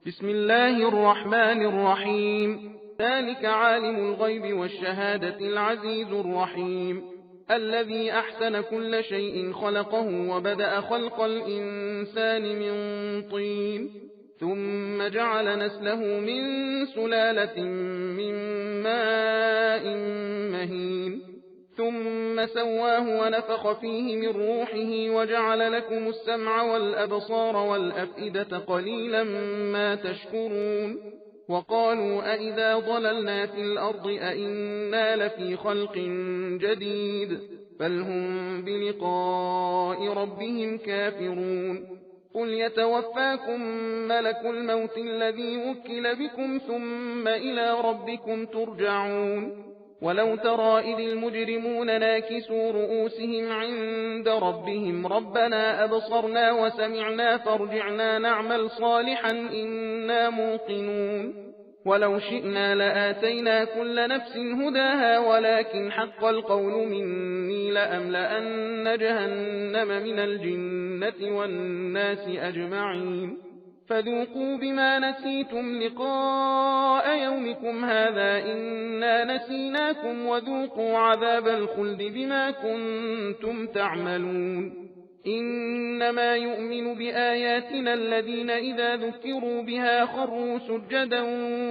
بسم الله الرحمن الرحيم. ذلك عالم الغيب والشهادة العزيز الرحيم، الذي أحسن كل شيء خلقه وبدأ خلق الإنسان من طين، ثم جعل نسله من سلالة من ماء مهين، ثم سواه ونفخ فيه من روحه وجعل لكم السمع والأبصار والأفئدة قليلا ما تشكرون. وقالوا أئذا ضللنا في الأرض أئنا لفي خلق جديد، بل هم بلقاء ربهم كافرون. قل يتوفاكم ملك الموت الذي وكل بكم ثم إلى ربكم ترجعون. ولو ترى إذ المجرمون ناكسوا رؤوسهم عند ربهم ربنا أبصرنا وسمعنا فارجعنا نعمل صالحا إنا موقنون. ولو شئنا لآتينا كل نفس هداها ولكن حق القول مني لأملأن جهنم من الجنة والناس أجمعين. فذوقوا بما نسيتم لقاء يومكم هذا إنا نسيناكم وذوقوا عذاب الخلد بما كنتم تعملون. إنما يؤمن بآياتنا الذين إذا ذكروا بها خروا سجدا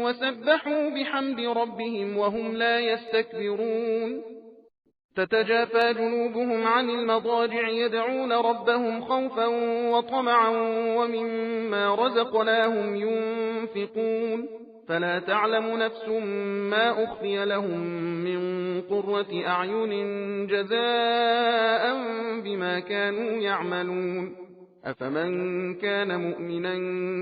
وسبحوا بحمد ربهم وهم لا يستكبرون. تتجافى جنوبهم عن المضاجع يدعون ربهم خوفا وطمعا ومما رزقناهم ينفقون. فلا تعلم نفس ما أخفي لهم من قرة أعين جزاء بما كانوا يعملون. أفمن كان مؤمنا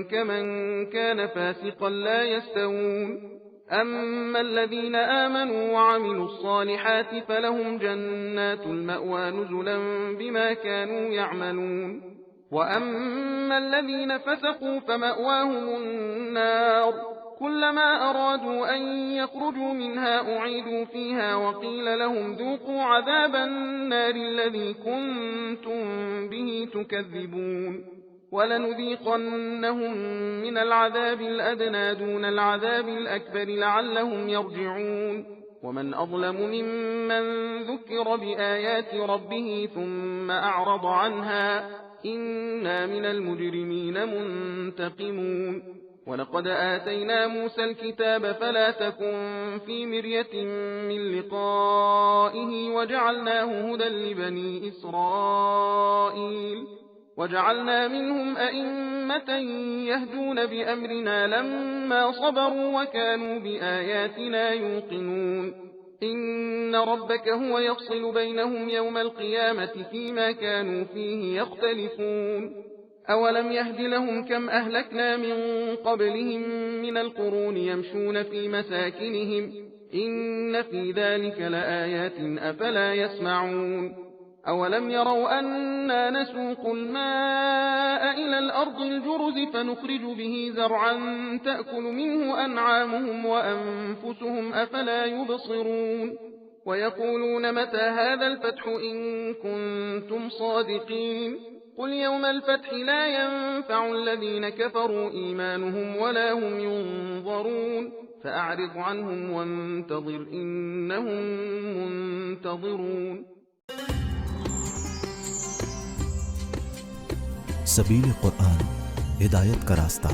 كمن كان فاسقا لا يستوون. أما الذين آمنوا وعملوا الصالحات فلهم جنات المأوى نزلا بما كانوا يعملون. وأما الذين فسقوا فمأواهم النار، كلما أرادوا أن يخرجوا منها أعيدوا فيها وقيل لهم ذوقوا عذاب النار الذي كنتم به تكذبون. ولنذيقنهم من العذاب الأدنى دون العذاب الأكبر لعلهم يرجعون. ومن أظلم ممن ذكر بآيات ربه ثم أعرض عنها إنا من المجرمين منتقمون. ولقد آتينا موسى الكتاب فلا تكن في مرية من لقائه وجعلناه هدى لبني إسرائيل. وجعلنا منهم أئمة يهدون بأمرنا لما صبروا وكانوا بآياتنا يوقنون. إن ربك هو يفصل بينهم يوم القيامة فيما كانوا فيه يختلفون. أولم يهد لهم كم أهلكنا من قبلهم من القرون يمشون في مساكنهم إن في ذلك لآيات أفلا يسمعون. أولم يروا أنا نسوق الماء إلى الأرض الجرز فنخرج به زرعا تأكل منه أنعامهم وأنفسهم أفلا يبصرون. ويقولون متى هذا الفتح إن كنتم صادقين. قل يوم الفتح لا ينفع الذين كفروا إيمانهم ولا هم ينظرون. فأعرض عنهم وانتظر إنهم منتظرون. सबील कुरान हिदायत का रास्ता।